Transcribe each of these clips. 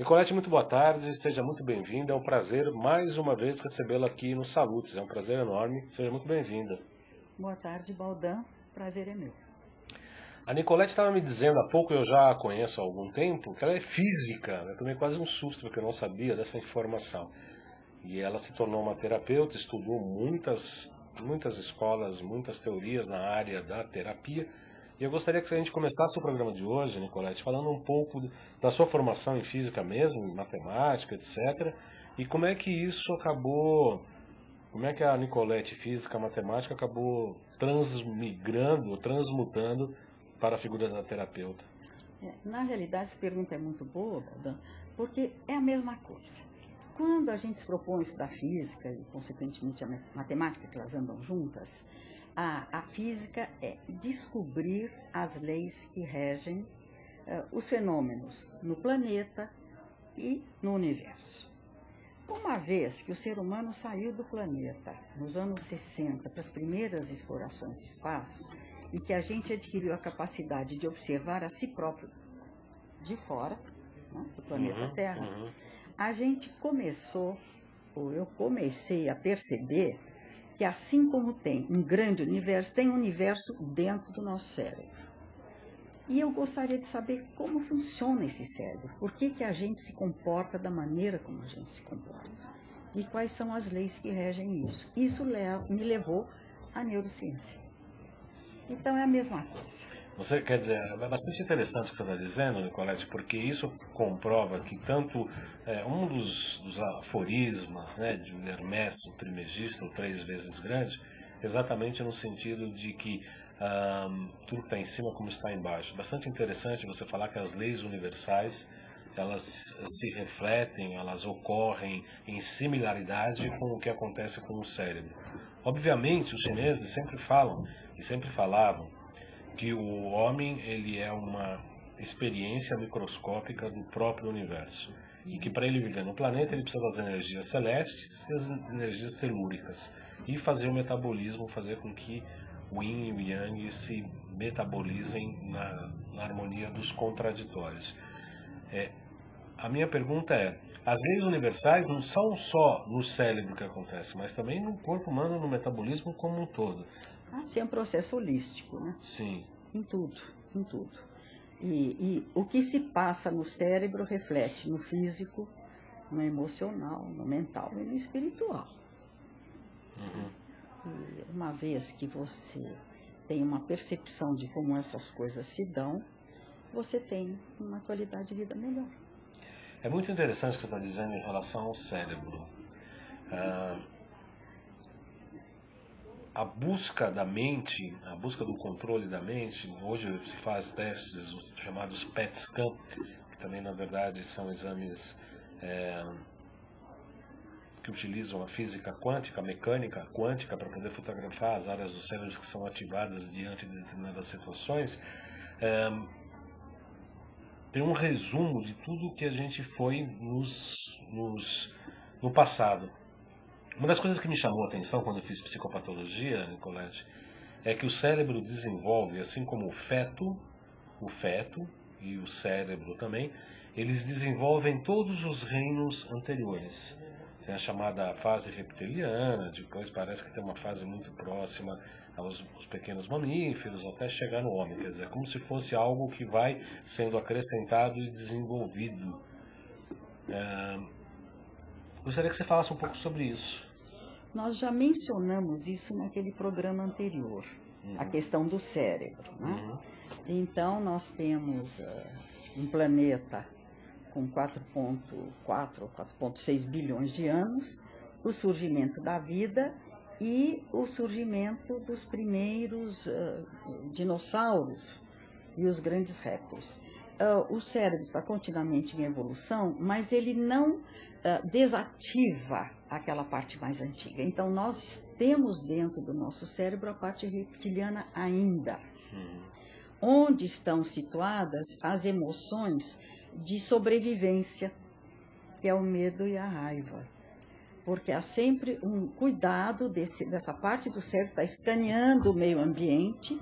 Nicolete, muito boa tarde, seja muito bem-vinda. É um prazer mais uma vez recebê-la aqui no Salutes. É um prazer enorme, seja muito bem-vinda. Boa tarde, Baldan. Prazer é meu. A Nicolete estava me dizendo há pouco, eu já a conheço há algum tempo, que ela é física. Eu tomei quase um susto porque eu não sabia dessa informação. E ela se tornou uma terapeuta, estudou muitas escolas, muitas teorias na área da terapia. E eu gostaria que a gente começasse o programa de hoje, Nicolete, falando um pouco da sua formação em física mesmo, em matemática, etc. E como é que isso acabou, como é que a Nicolete física, matemática acabou transmigrando, transmutando para a figura da terapeuta. Na realidade, essa pergunta é muito boa, Baldan, porque é a mesma coisa. Quando a gente se propõe a estudar física e, consequentemente, a matemática, que elas andam juntas, a física é descobrir as leis que regem os fenômenos no planeta e no universo. Uma vez que o ser humano saiu do planeta nos anos 60 para as primeiras explorações de espaço e que a gente adquiriu a capacidade de observar a si próprio de fora, né, do planeta Terra, a gente começou, ou eu comecei a perceber que assim como tem um grande universo, tem um universo dentro do nosso cérebro. E eu gostaria de saber como funciona esse cérebro, por que a gente se comporta da maneira como a gente se comporta e quais são as leis que regem isso. Isso me levou à neurociência. Então é a mesma coisa. Você quer dizer, é bastante interessante o que você está dizendo, Nicolete, porque isso comprova que tanto um dos aforismas, né, de Hermes, o Trismegisto, o 3 vezes grande, exatamente no sentido de que tudo que está em cima como está embaixo. Bastante interessante você falar que as leis universais, elas se refletem, elas ocorrem em similaridade com o que acontece com o cérebro. Obviamente, os chineses sempre falam e sempre falavam que o homem ele é uma experiência microscópica do próprio universo e que para ele viver no planeta ele precisa das energias celestes e as energias telúricas e fazer o metabolismo, fazer com que o yin e o yang se metabolizem na harmonia dos contraditórios. A minha pergunta é, as leis universais não são só no cérebro que acontece, mas também no corpo humano, no metabolismo como um todo. Assim, é um processo holístico, né? Sim. Em tudo, em tudo. E o que se passa no cérebro reflete no físico, no emocional, no mental e no espiritual. E uma vez que você tem uma percepção de como essas coisas se dão, você tem uma qualidade de vida melhor. É muito interessante o que você está dizendo em relação ao cérebro. A busca da mente, a busca do controle da mente, hoje se faz testes os chamados PET scan, que também na verdade são exames que utilizam a física quântica, a mecânica quântica para poder fotografar as áreas do cérebro que são ativadas diante de determinadas situações. Tem um resumo de tudo que a gente foi no passado. Uma das coisas que me chamou a atenção quando eu fiz psicopatologia, Nicolete, é que o cérebro desenvolve, assim como o feto e o cérebro também, eles desenvolvem todos os reinos anteriores. Tem a chamada fase reptiliana, depois parece que tem uma fase muito próxima aos pequenos mamíferos, até chegar no homem. Quer dizer, como se fosse algo que vai sendo acrescentado e desenvolvido. Gostaria que você falasse um pouco sobre isso. Nós já mencionamos isso naquele programa anterior, a questão do cérebro, né? Então, nós temos um planeta com 4,4 ou 4,6 bilhões de anos, o surgimento da vida e o surgimento dos primeiros dinossauros e os grandes répteis. O cérebro está continuamente em evolução, mas ele não desativa aquela parte mais antiga. Então, nós temos dentro do nosso cérebro a parte reptiliana ainda, onde estão situadas as emoções de sobrevivência, que é o medo e a raiva. Porque há sempre um cuidado dessa parte do cérebro, está escaneando o meio ambiente,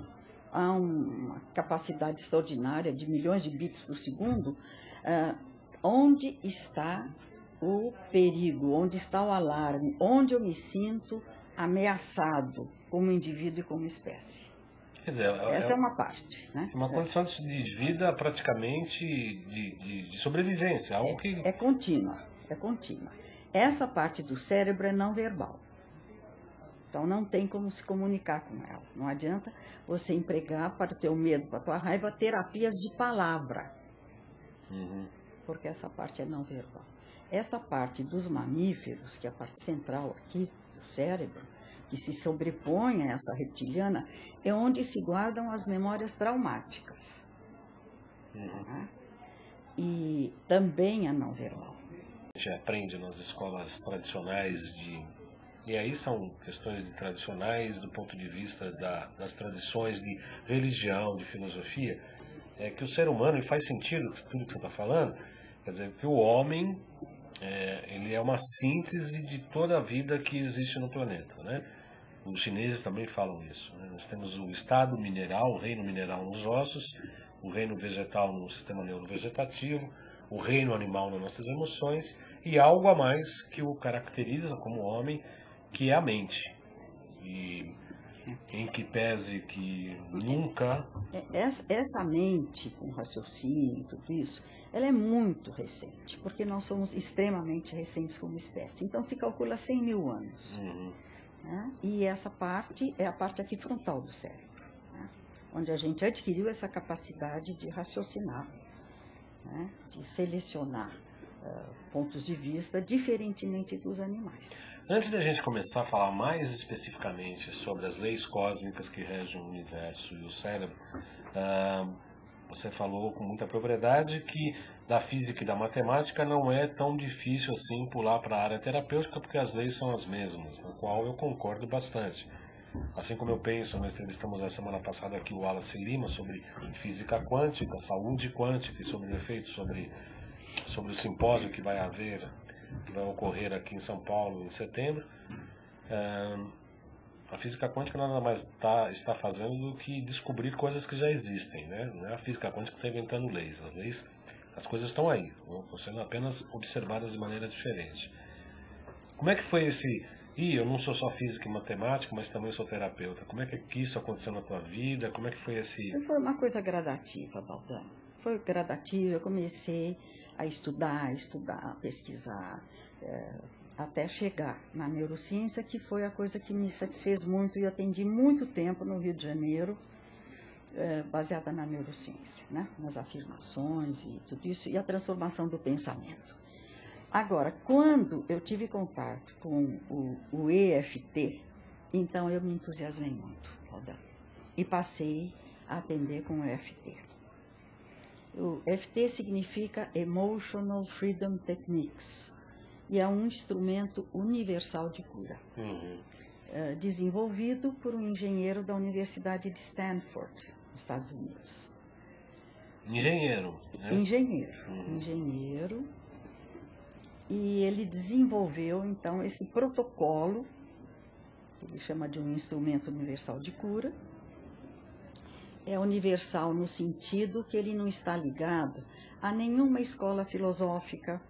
há uma capacidade extraordinária de milhões de bits por segundo, onde está o perigo, onde está o alarme, onde eu me sinto ameaçado como indivíduo e como espécie. Quer dizer, Essa é uma parte, né? Uma condição de vida praticamente de sobrevivência, algo que... É contínua, é contínua. Essa parte do cérebro é não verbal. Então não tem como se comunicar com ela. Não adianta você empregar para o teu medo, para a tua raiva, terapias de palavra. Porque essa parte é não verbal. Essa parte dos mamíferos, que é a parte central aqui do cérebro, que se sobrepõe a essa reptiliana, é onde se guardam as memórias traumáticas. E também é não verbal. A gente aprende nas escolas tradicionais e aí são questões de tradicionais do ponto de vista das tradições de religião, de filosofia, é que o ser humano, e faz sentido tudo que você está falando, quer dizer, que o homem ele é uma síntese de toda a vida que existe no planeta, né? Os chineses também falam isso, né? Nós temos o estado mineral, o reino mineral nos ossos, o reino vegetal no sistema neurovegetativo, o reino animal nas nossas emoções e algo a mais que o caracteriza como homem, que é a mente. E em que pese que nunca... Essa mente com raciocínio e tudo isso, ela é muito recente, porque nós somos extremamente recentes como espécie. Então se calcula 100 mil anos. Né? E essa parte é a parte aqui frontal do cérebro, né? Onde a gente adquiriu essa capacidade de raciocinar, né? De selecionar pontos de vista diferentemente dos animais. Antes da gente começar a falar mais especificamente sobre as leis cósmicas que regem o universo e o cérebro, você falou com muita propriedade que da física e da matemática não é tão difícil assim pular para a área terapêutica, porque as leis são as mesmas, na qual eu concordo bastante. Assim como eu penso, nós entrevistamos a semana passada aqui o Wallace Lima sobre física quântica, saúde quântica e sobre o efeito sobre o simpósio que vai ocorrer aqui em São Paulo em setembro. A física quântica nada mais está fazendo do que descobrir coisas que já existem, né? Não é a física quântica que está inventando leis. As coisas estão aí, estão sendo apenas observadas de maneira diferente. Como é que foi esse... eu não sou só física e matemática, mas também sou terapeuta. Como é que isso aconteceu na tua vida? Como é que foi esse... Foi uma coisa gradativa, Baldão. Foi gradativa, eu comecei a estudar, pesquisar, até chegar na neurociência, que foi a coisa que me satisfez muito e atendi muito tempo no Rio de Janeiro, baseada na neurociência, né? Nas afirmações e tudo isso, e a transformação do pensamento. Agora, quando eu tive contato com o EFT, então eu me entusiasmei muito, Aldão, e passei a atender com o EFT. O EFT significa Emotional Freedom Techniques, e é um instrumento universal de cura, desenvolvido por um engenheiro da Universidade de Stanford, nos Estados Unidos. Engenheiro, né? Engenheiro. E ele desenvolveu, então, esse protocolo, que ele chama de um instrumento universal de cura. É universal no sentido que ele não está ligado a nenhuma escola filosófica,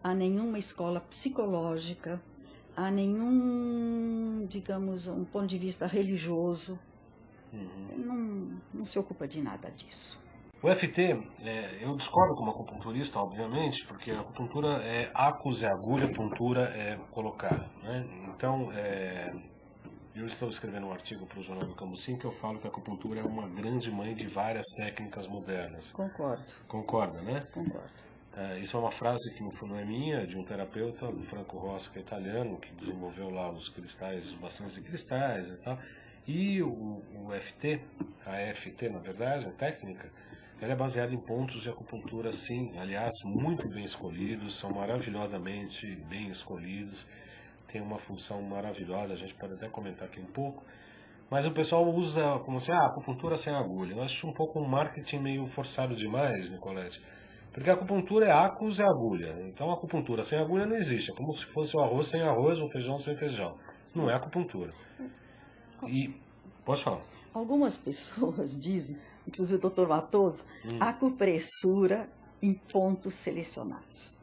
a nenhuma escola psicológica, a nenhum, digamos, um ponto de vista religioso. Ele não se ocupa de nada disso. O EFT, eu discordo como acupunturista, obviamente, porque a acupuntura é acus e agulha, puntura é colocar, né? Então, eu estou escrevendo um artigo para o Jornal do Cambuci que eu falo que a acupuntura é uma grande mãe de várias técnicas modernas. Concordo. Concorda, né? Concordo. Isso é uma frase que não é minha, de um terapeuta, o Franco Rossi, que é italiano, que desenvolveu lá os cristais, os bastões de cristais e tal. E o EFT, a EFT, na verdade, a técnica, ela é baseada em pontos de acupuntura, sim, aliás, muito bem escolhidos, são maravilhosamente bem escolhidos, tem uma função maravilhosa, a gente pode até comentar aqui um pouco, mas o pessoal usa como assim, acupuntura sem agulha. Eu acho um pouco um marketing meio forçado demais, Nicolete, porque a acupuntura é acus e agulha, então a acupuntura sem agulha não existe, é como se fosse o arroz sem arroz ou feijão sem feijão, não é acupuntura. E, pode falar. Algumas pessoas dizem, inclusive o Dr. Matoso, acupressura em pontos selecionados.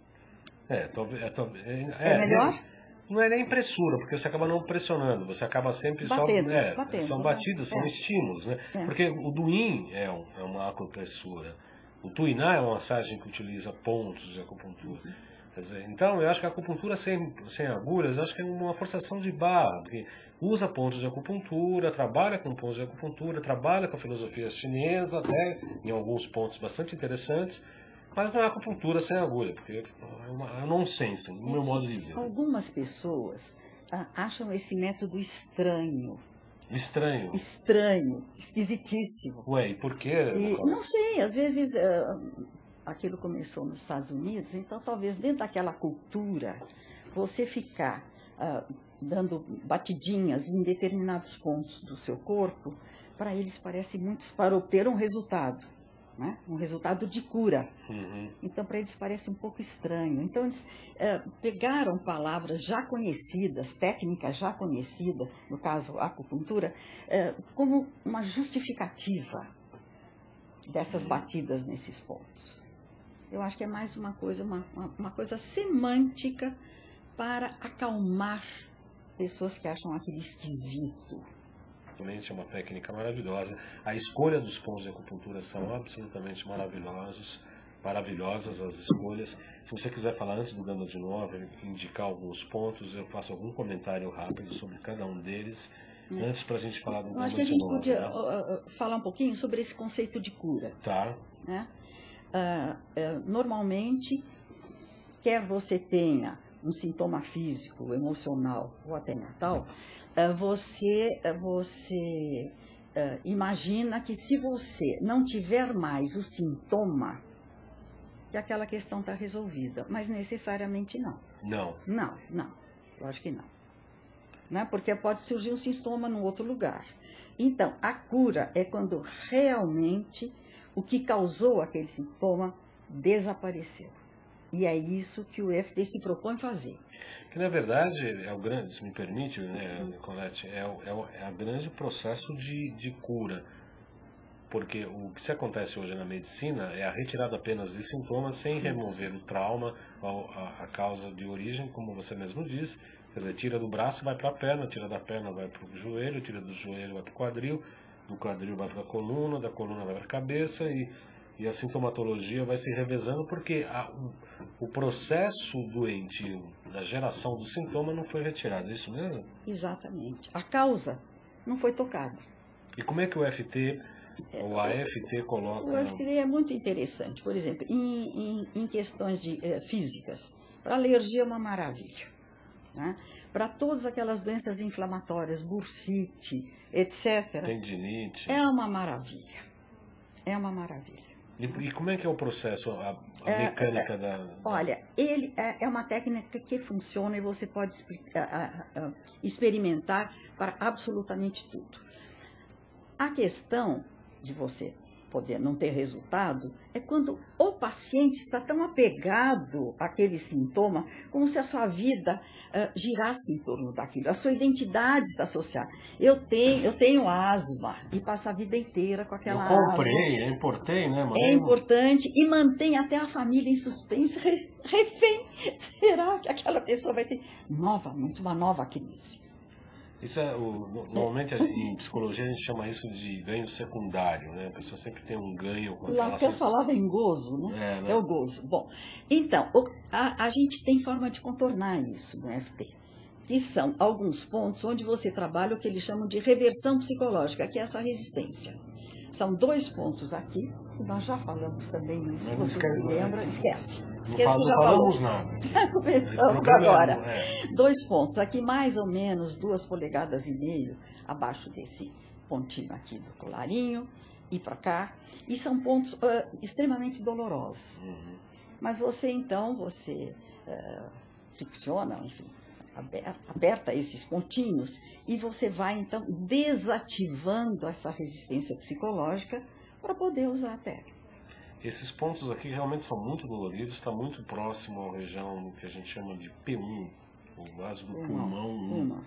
É melhor? Não é nem pressura, porque você acaba não pressionando, você acaba sempre Batendo, só... batendo, são batidas, são estímulos, né? É. Porque o Duin é uma acupressura. O Tuiná é uma massagem que utiliza pontos de acupuntura. Quer dizer, então, eu acho que a acupuntura sem agulhas, eu acho que é uma forçação de barra, porque usa pontos de acupuntura, trabalha com pontos de acupuntura, trabalha com a filosofia chinesa, até em alguns pontos bastante interessantes, mas não é acupuntura sem agulha, porque é nonsense, no meu modo de ver. Algumas pessoas acham esse método estranho. Estranho. Estranho, esquisitíssimo. Ué, e por quê? Não sei, às vezes aquilo começou nos Estados Unidos, então talvez dentro daquela cultura você ficar dando batidinhas em determinados pontos do seu corpo, para eles parece muito para obter um resultado, né? Um resultado de cura. Uhum. Então para eles parece um pouco estranho. Então eles pegaram palavras já conhecidas, técnicas já conhecidas, no caso a acupuntura, como uma justificativa dessas batidas nesses pontos. Eu acho que é mais uma coisa semântica para acalmar pessoas que acham aquilo esquisito. Realmente é uma técnica maravilhosa. A escolha dos pontos de acupuntura são absolutamente maravilhosas as escolhas. Se você quiser falar antes do Gama de Novo, indicar alguns pontos, eu faço algum comentário rápido sobre cada um deles, antes para a gente falar do Gama de Novo. Eu acho que a gente podia falar um pouquinho sobre esse conceito de cura. Tá. Né? Normalmente, quer você tenha um sintoma físico, emocional ou até mental, você imagina que se você não tiver mais o sintoma, que aquela questão está resolvida, mas necessariamente não. Não. Não, eu acho que não. Né? Porque pode surgir um sintoma num outro lugar. Então, a cura é quando realmente o que causou aquele sintoma desapareceu. E é isso que o EFT se propõe fazer. Que na verdade é o grande, se me permite, né, Nicolete, é o grande processo de cura. Porque o que se acontece hoje na medicina é a retirada apenas de sintomas sem remover o trauma, a causa de origem, como você mesmo disse. Quer dizer, tira do braço, vai para a perna, tira da perna, vai para o joelho, tira do joelho, vai para o quadril, do quadril vai para a coluna, da coluna vai para a cabeça e a sintomatologia vai se revezando porque o processo doentio da geração do sintoma não foi retirado, é isso mesmo? Exatamente. A causa não foi tocada. E como é que o FT ou a AFT coloca... O FT é muito interessante. Por exemplo, em questões físicas, para alergia é uma maravilha. Né? Para todas aquelas doenças inflamatórias, bursite, etc. Tendinite. É uma maravilha. É uma maravilha. E como é que é o processo, a mecânica da... Olha, ele é uma técnica que funciona e você pode experimentar para absolutamente tudo. A questão de você poder não ter resultado é quando o paciente está tão apegado àquele sintoma, como se a sua vida girasse em torno daquilo. A sua identidade está associada. Eu tenho asma e passo a vida inteira com aquela asma. Importei, né, mãe? É importante e mantém até a família em suspense, refém. Será que aquela pessoa vai ter novamente uma nova crise? Isso normalmente em psicologia a gente chama isso de ganho secundário, né? A pessoa sempre tem um ganho. Lá que eu falava em gozo, né? É o gozo. Bom, então, a gente tem forma de contornar isso no FT, que são alguns pontos onde você trabalha o que eles chamam de reversão psicológica, que é essa resistência. São 2 pontos aqui, nós já falamos também isso, se você se lembra, esquece. Esquece que já falamos nada. Começamos agora. 2 pontos, aqui mais ou menos 2,5 polegadas abaixo desse pontinho aqui do colarinho, e para cá, e são pontos extremamente dolorosos. Uhum. Mas você fricciona, enfim, aperta esses pontinhos e você vai, então, desativando essa resistência psicológica para poder usar a técnica. Esses pontos aqui realmente são muito doloridos, está muito próximo à região que a gente chama de P1, o vaso do pulmão 1.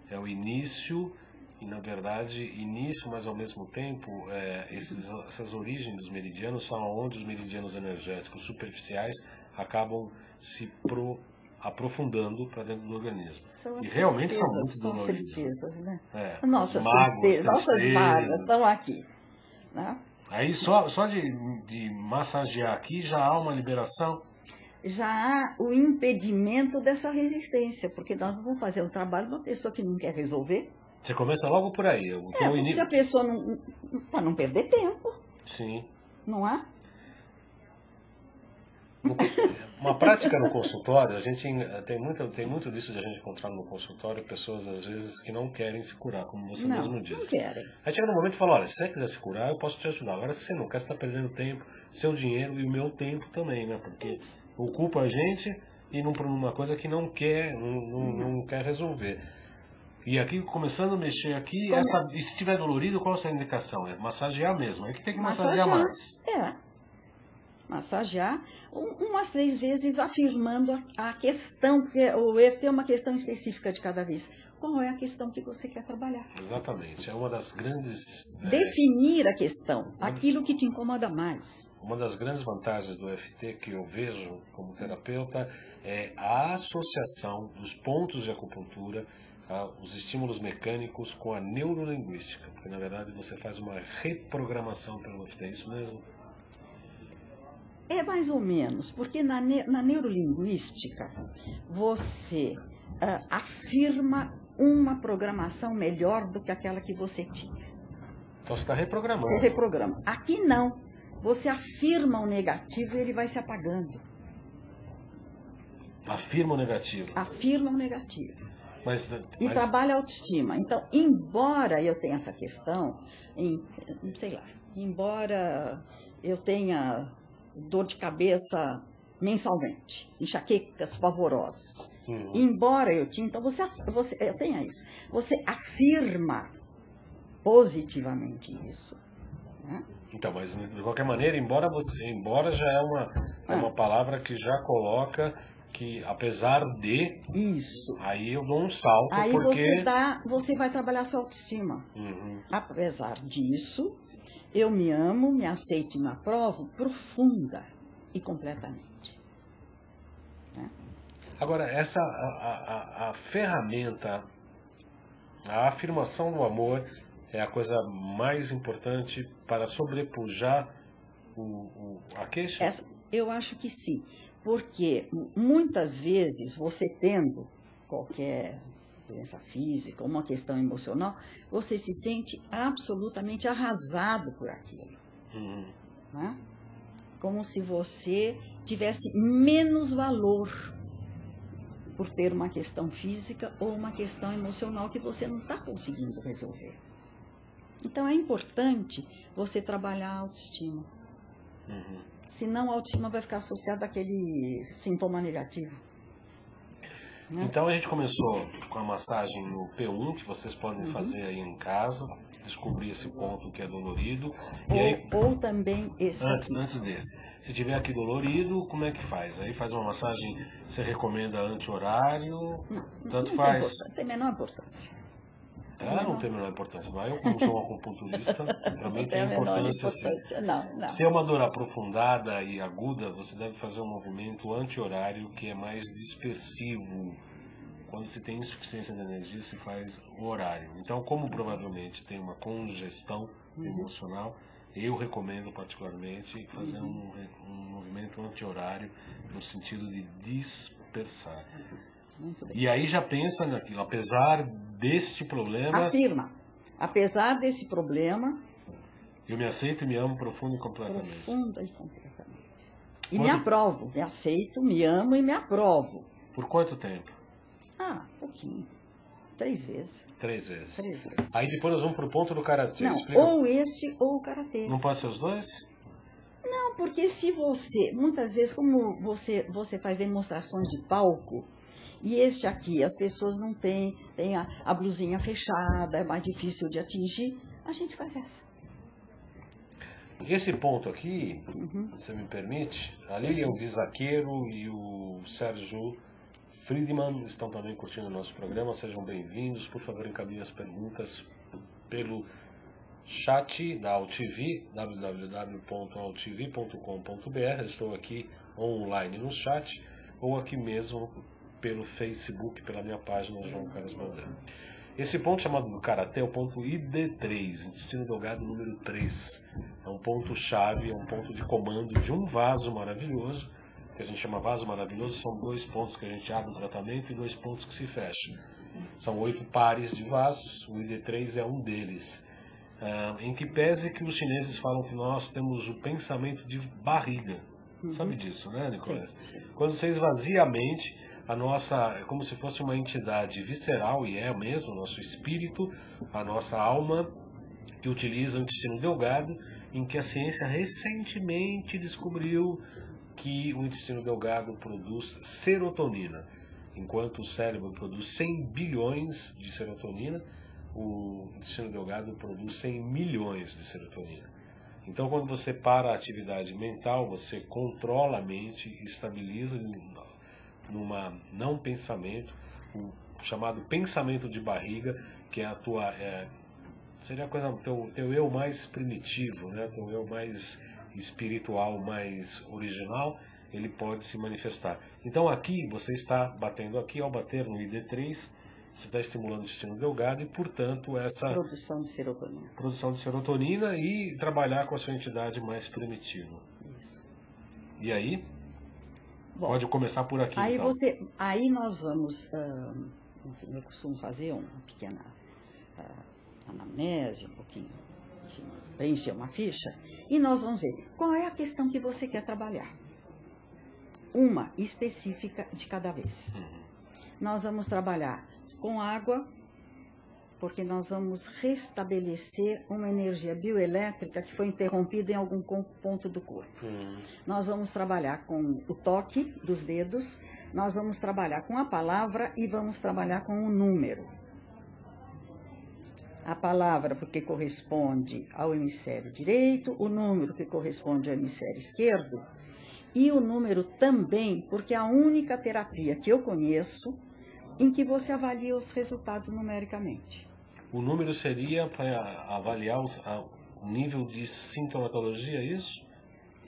É o início e na verdade, início, mas ao mesmo tempo, essas origens dos meridianos são onde os meridianos energéticos superficiais acabam se aprofundando para dentro do organismo. São E realmente são muito são as doloridos. tristezas, né? É, Nossas as mágoas, tristezas, nossas tristezas. vagas estão aqui. Né? Aí só de massagear aqui já há uma liberação. Já há o impedimento dessa resistência, porque nós não vamos fazer um trabalho de uma pessoa que não quer resolver. Você começa logo por aí. Se a pessoa não... para não perder tempo. Sim. Não é? Uma prática no consultório, a gente tem muito disso de a gente encontrar no consultório pessoas às vezes que não querem se curar, como você mesmo disse. Não querem. Aí chega no momento e fala, olha, se você quiser se curar, eu posso te ajudar. Agora se você não quer, você está perdendo tempo, seu dinheiro e o meu tempo também, né? Porque ocupa a gente e não por uma coisa que não quer resolver. E aqui, começando a mexer aqui, e se tiver dolorido, qual a sua indicação? É massagear mesmo, é que tem que massagear mais. Massagear umas 3 vezes afirmando a questão, porque o E tem uma questão específica de cada vez. Qual é a questão que você quer trabalhar? Exatamente, é uma das grandes... Definir a questão, aquilo que te incomoda mais. Uma das grandes vantagens do EFT que eu vejo como terapeuta é a associação dos pontos de acupuntura, os estímulos mecânicos com a neurolinguística, porque na verdade você faz uma reprogramação pelo EFT, é isso mesmo? É mais ou menos, porque na neurolinguística você afirma uma programação melhor do que aquela que você tinha. Então você está reprogramando. Você reprograma. Aqui não. Você afirma o negativo e ele vai se apagando. Afirma o negativo. Afirma o negativo. Mas trabalha a autoestima. Então, embora eu tenha essa questão, embora eu tenha dor de cabeça mensalmente, enxaquecas pavorosas, embora eu tinha, então eu tenha isso. Você afirma positivamente isso. Né? Então, mas de qualquer maneira, embora já é uma palavra que já coloca que apesar de isso, aí eu dou um salto aí porque você vai trabalhar a sua autoestima. Apesar disso, eu me amo, me aceito e me aprovo profunda e completamente. Né? Agora essa a ferramenta, a afirmação do amor é a coisa mais importante para sobrepujar a queixa? Eu acho que sim. Porque muitas vezes você tendo qualquer doença física, uma questão emocional, você se sente absolutamente arrasado por aquilo. Né? Como se você tivesse menos valor por ter uma questão física ou uma questão emocional que você não está conseguindo resolver. Então é importante você trabalhar a autoestima. Senão a autoestima vai ficar associada àquele sintoma negativo. Né? Então a gente começou com a massagem no P1, que vocês podem fazer aí em casa, descobrir esse ponto que é dolorido. Ou também esse antes desse. Se tiver aqui dolorido, como é que faz? Aí faz uma massagem, você recomenda anti-horário? Tanto faz. Tem menor importância. Não tem a menor importância. Mas eu, como sou um acupunturista, para mim tem importância sim. Não. Se é uma dor aprofundada e aguda, você deve fazer um movimento anti-horário que é mais dispersivo. Quando se tem insuficiência de energia, se faz o horário. Então, como provavelmente tem uma congestão emocional, eu recomendo particularmente fazer um movimento anti-horário no sentido de dispersar. E aí já pensa naquilo, apesar deste problema... Afirma, apesar desse problema... Eu me aceito e me amo profunda e completamente. Profunda e completamente. E me aprovo, me aceito, me amo e me aprovo. Por quanto tempo? Pouquinho. 3 vezes. 3 vezes. 3 vezes. Aí depois nós vamos pro ponto do karatê. Não, explica. ou este ou o karatê. Não pode ser os dois? Não, porque se você... Muitas vezes, como você faz demonstrações de palco... E este aqui, as pessoas não têm a blusinha fechada, é mais difícil de atingir, a gente faz essa. Esse ponto aqui, você me permite, a Lilian Visaqueiro e o Sérgio Friedman estão também curtindo o nosso programa, sejam bem-vindos, por favor encaminhem as perguntas pelo chat da AltV, www.altv.com.br. Estou aqui online no chat, ou aqui mesmo pelo Facebook, pela minha página João Carlos Baldan. Esse ponto chamado do Karatê é o ponto ID3, intestino delgado número 3. É um ponto-chave, é um ponto de comando de um vaso maravilhoso, que a gente chama vaso maravilhoso. São 2 pontos que a gente abre o tratamento e 2 pontos que se fecham. São 8 pares de vasos, o ID3 é um deles. Em que pese que os chineses falam que nós temos o pensamento de barriga. Sabe disso, né, Nicolás? Quando você esvazia a mente, a nossa, é como se fosse uma entidade visceral, e é mesmo, o nosso espírito, a nossa alma, que utiliza o intestino delgado, em que a ciência recentemente descobriu que o intestino delgado produz serotonina. Enquanto o cérebro produz 100 bilhões de serotonina, o intestino delgado produz 100 milhões de serotonina. Então, quando você para a atividade mental, você controla a mente, estabiliza numa não pensamento, o chamado pensamento de barriga, que é a tua seria a coisa teu eu mais primitivo, né? Teu eu mais espiritual, mais original, ele pode se manifestar. Então aqui você está batendo aqui, ao bater no ID3, você está estimulando o intestino delgado e, portanto, essa Produção de serotonina. Produção de serotonina e trabalhar com a sua entidade mais primitiva. Isso. E aí? Bom, pode começar por aqui. Aí, então. aí nós vamos, enfim, eu costumo fazer uma pequena anamnese, um pouquinho, enfim, preencher uma ficha, e nós vamos ver qual é a questão que você quer trabalhar. Uma específica de cada vez. Nós vamos trabalhar com água, porque nós vamos restabelecer uma energia bioelétrica que foi interrompida em algum ponto do corpo. Nós vamos trabalhar com o toque dos dedos, nós vamos trabalhar com a palavra e vamos trabalhar com o número. A palavra porque corresponde ao hemisfério direito, o número que corresponde ao hemisfério esquerdo, e o número também porque é a única terapia que eu conheço em que você avalia os resultados numericamente. O número seria para avaliar o nível de sintomatologia, é isso?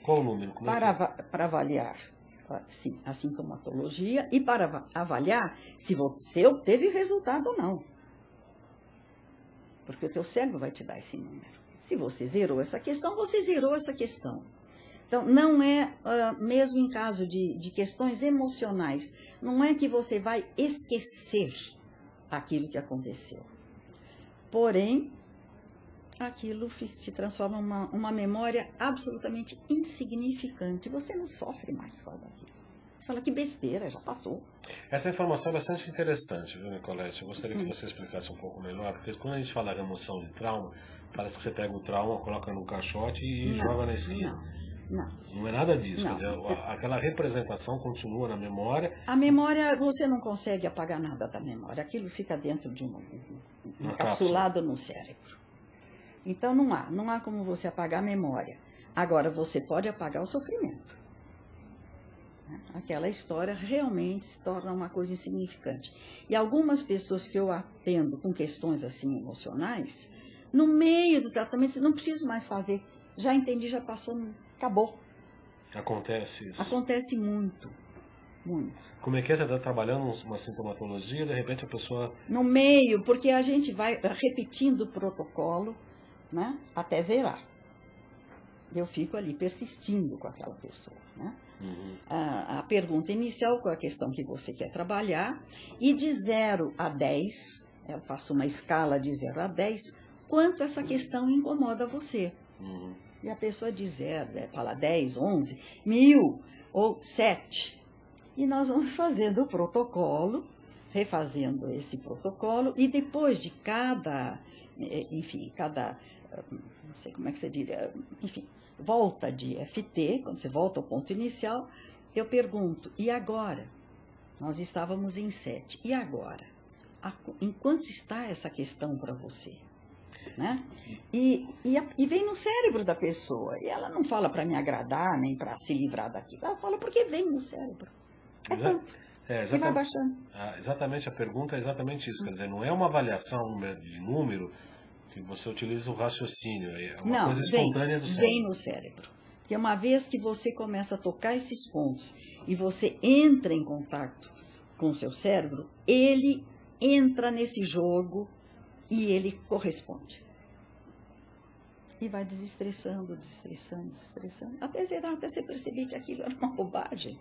Qual o número? Para avaliar, sim, a sintomatologia e para avaliar se você obteve resultado ou não. Porque o teu cérebro vai te dar esse número. Se você zerou essa questão, você zerou essa questão. Então, não é, mesmo em caso de questões emocionais, não é que você vai esquecer aquilo que aconteceu. Porém, aquilo se transforma em uma memória absolutamente insignificante. Você não sofre mais por causa daquilo. Você fala, que besteira, já passou. Essa informação é bastante interessante, viu, Nicolete? Eu gostaria que você explicasse um pouco melhor, porque quando a gente fala de remoção de trauma, parece que você pega o trauma, coloca no caixote e joga na esquina. Não é nada disso. Quer dizer, aquela representação continua na memória. A memória, você não consegue apagar nada da memória. Aquilo fica dentro de encapsulado no cérebro. Então não há como você apagar a memória. Agora, você pode apagar o sofrimento. Aquela história realmente se torna uma coisa insignificante. E algumas pessoas que eu atendo com questões assim emocionais, no meio do tratamento, não preciso mais fazer. Já entendi, já passou, acabou. Acontece isso? Acontece muito, muito. Como é que é? Você está trabalhando uma sintomatologia, de repente a pessoa... No meio, porque a gente vai repetindo o protocolo, né, até zerar. Eu fico ali persistindo com aquela pessoa, né? A pergunta inicial, qual é a questão que você quer trabalhar, e de 0 a 10, eu faço uma escala de 0 a 10, quanto essa questão incomoda você. E a pessoa diz, fala 10, 11, 1000 ou 7. E nós vamos fazendo o protocolo, refazendo esse protocolo, e depois de cada, não sei como é que você diria, enfim, volta de FT, quando você volta ao ponto inicial, eu pergunto, e agora? Nós estávamos em 7, e agora? Enquanto está essa questão para você? Né? E vem no cérebro da pessoa, e ela não fala para me agradar, nem para se livrar daquilo, ela fala porque vem no cérebro. É tanto. E vai baixando. Exatamente, a pergunta é exatamente isso, quer dizer, não é uma avaliação de número, que você utiliza o raciocínio, é uma Não, coisa espontânea do cérebro. vem no cérebro. Porque uma vez que você começa a tocar esses pontos e você entra em contato com o seu cérebro, ele entra nesse jogo e ele corresponde. E vai desestressando, desestressando, desestressando, até zerar, até você perceber que aquilo era uma bobagem.